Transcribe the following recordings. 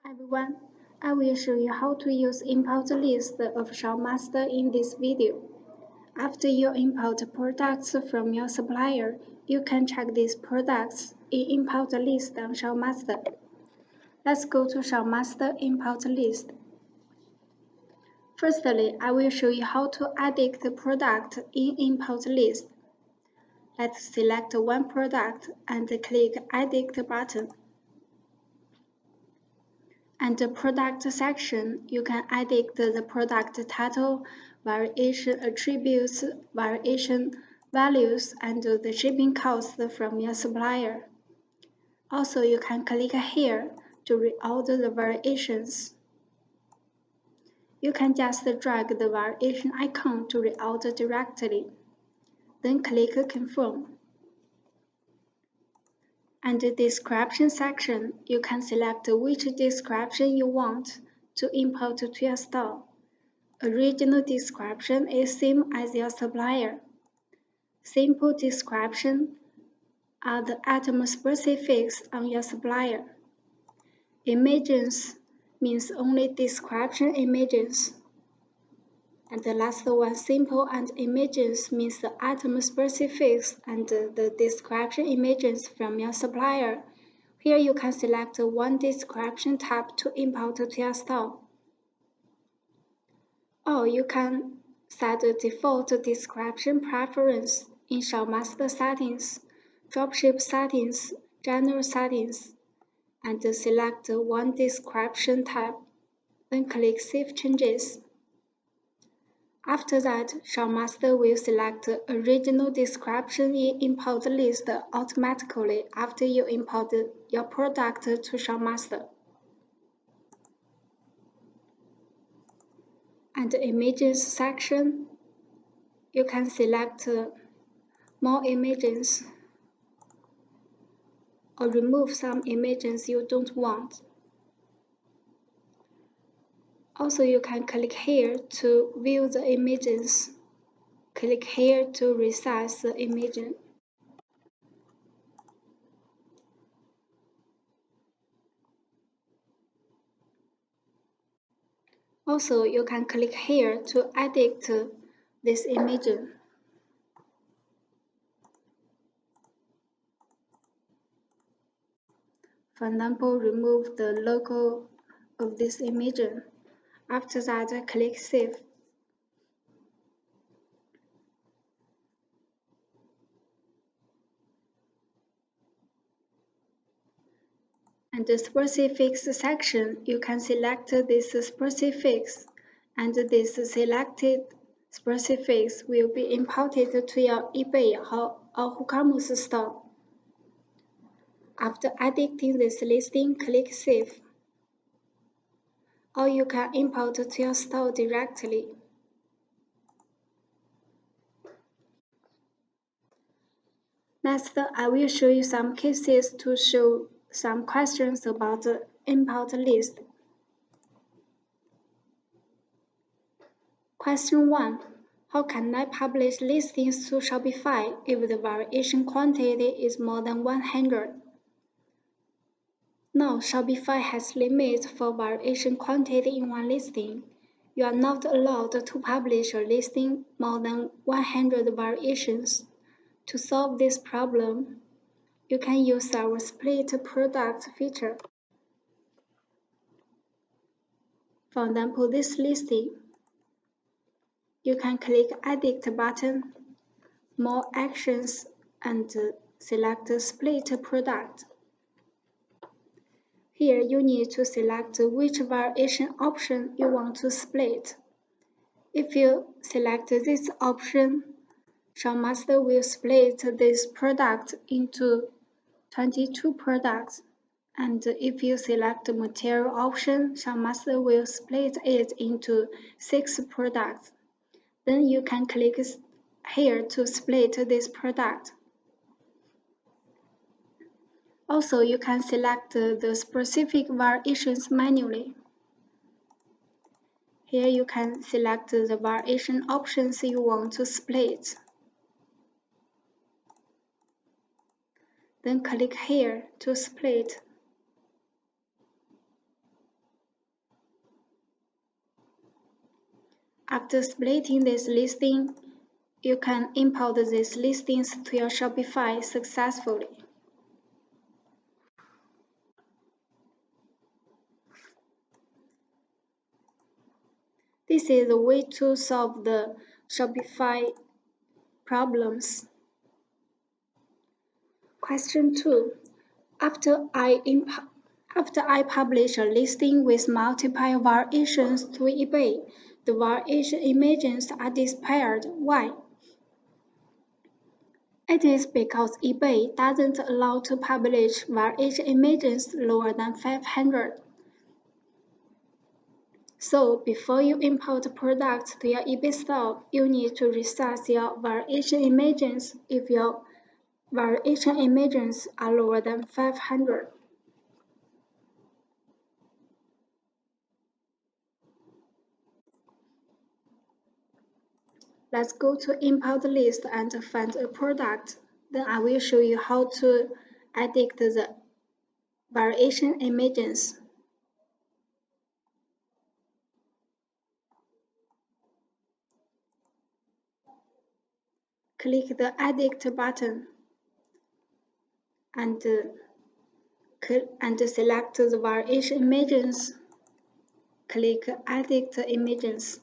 Everyone, I will show you how to use import list of ShopMaster in this video. After you import products from your supplier, you can check these products in import list on ShopMaster. Let's go to ShopMaster import list. Firstly, I will show you how to edit the product in import list. Let's select one product and click Edit button. And the product section, you can edit the product title, variation attributes, variation values, and the shipping cost from your supplier. Also, you can click here to reorder the variations. You can just drag the variation icon to reorder directly. Then click Confirm. And the description section, you can select which description you want to import to your store. Original description is same as your supplier. Simple description are the item specifics on your supplier. Images means only description images. And the last one, simple and images, means the item specifics and the description images from your supplier. Here you can select one description type to import to your store. Or you can set a default description preference in ShopMaster settings, dropship settings, general settings, and select one description type. Then click Save Changes. After that, ShopMaster will select original description in import list automatically after you import your product to ShopMaster. And the images section, you can select more images or remove some images you don't want. Also, you can click here to view the images. Click here to resize the image. Also, you can click here to edit this image. For example, remove the logo of this image. After that, click Save. And the specifics section, you can select this specifics, and this selected specifics will be imported to your eBay or WooCommerce store. After editing this listing, click Save. Or you can import to your store directly. Next, I will show you some cases to show some questions about the import list. Question 1. How can I publish listings to Shopify if the variation quantity is more than 100? Now, Shopify has limits for variation quantity in one listing. You are not allowed to publish a listing more than 100 variations. To solve this problem, you can use our split product feature. For example, this listing, you can click Edit button, More Actions, and select Split Product. Here you need to select which variation option you want to split. If you select this option, ShopMaster will split this product into 22 products. And if you select the material option, ShopMaster will split it into 6 products. Then you can click here to split this product. Also, you can select the specific variations manually. Here you can select the variation options you want to split. Then click here to split. After splitting this listing, you can import these listings to your Shopify successfully. This is the way to solve the Shopify problems. Question 2. After I publish a listing with multiple variations to eBay, the variation images are displayed. Why? It is because eBay doesn't allow to publish variation images lower than 500. So before you import products to your eBay store, you need to resize your variation images if your variation images are lower than 500. Let's go to import list and find a product. Then I will show you how to edit the variation images. Click the Edit button and select the variation images. Click Edit Images.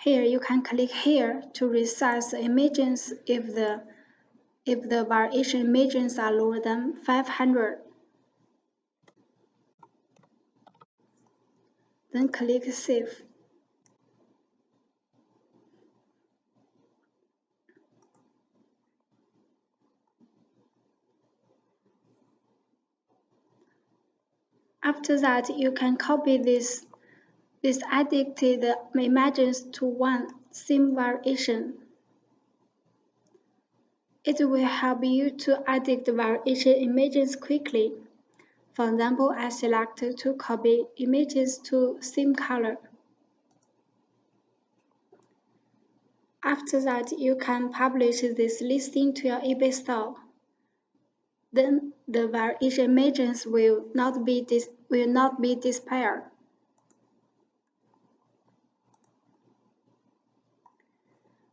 Here you can click here to resize the images if the variation images are lower than 500. Then click Save. After that, you can copy these edited images to one same variation. It will help you to edit the variation images quickly. For example, I select to copy images to same color. After that, you can publish this listing to your eBay store. Then the variation images will not be displayed.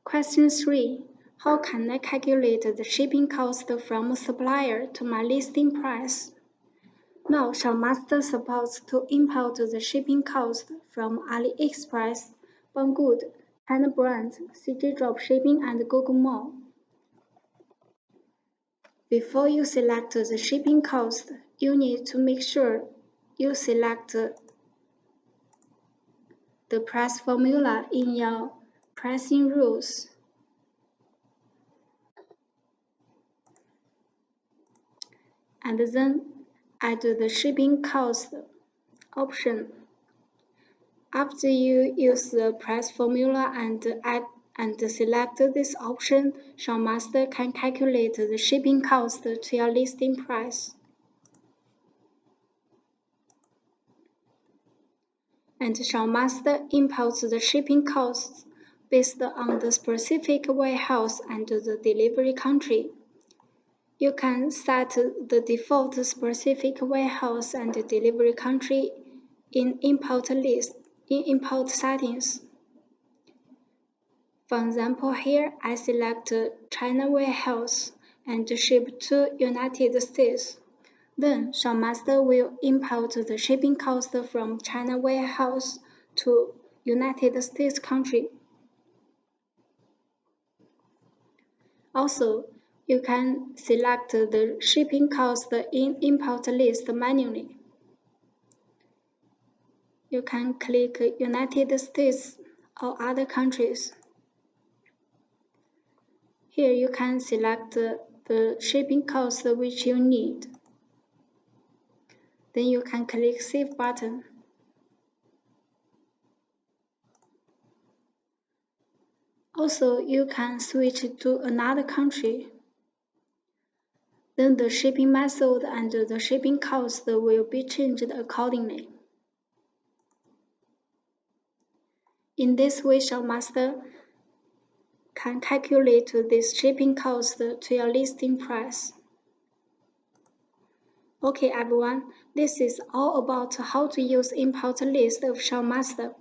Question 3. How can I calculate the shipping cost from a supplier to my listing price? Now, ShopMaster supports to import the shipping cost from AliExpress, Banggood, China Brands, CJ Dropshipping, and Google Mall. Before you select the shipping cost, you need to make sure you select the price formula in your pricing rules. And then add the shipping cost option. After you use the price formula and select this option, ShopMaster can calculate the shipping cost to your listing price. And ShopMaster imports the shipping costs based on the specific warehouse and the delivery country. You can set the default specific warehouse and delivery country in import settings. For example, here I select China warehouse and ship to United States. Then ShopMaster will import the shipping cost from China warehouse to United States country. Also, you can select the shipping cost in import list manually. You can click United States or other countries. Here you can select the shipping cost which you need. Then you can click Save button. Also, you can switch to another country. Then the shipping method and the shipping cost will be changed accordingly. In this way, ShopMaster can calculate this shipping cost to your listing price. Okay, everyone, this is all about how to use import list of ShopMaster.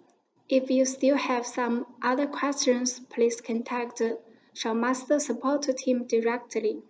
If you still have some other questions, please contact ShopMaster support team directly.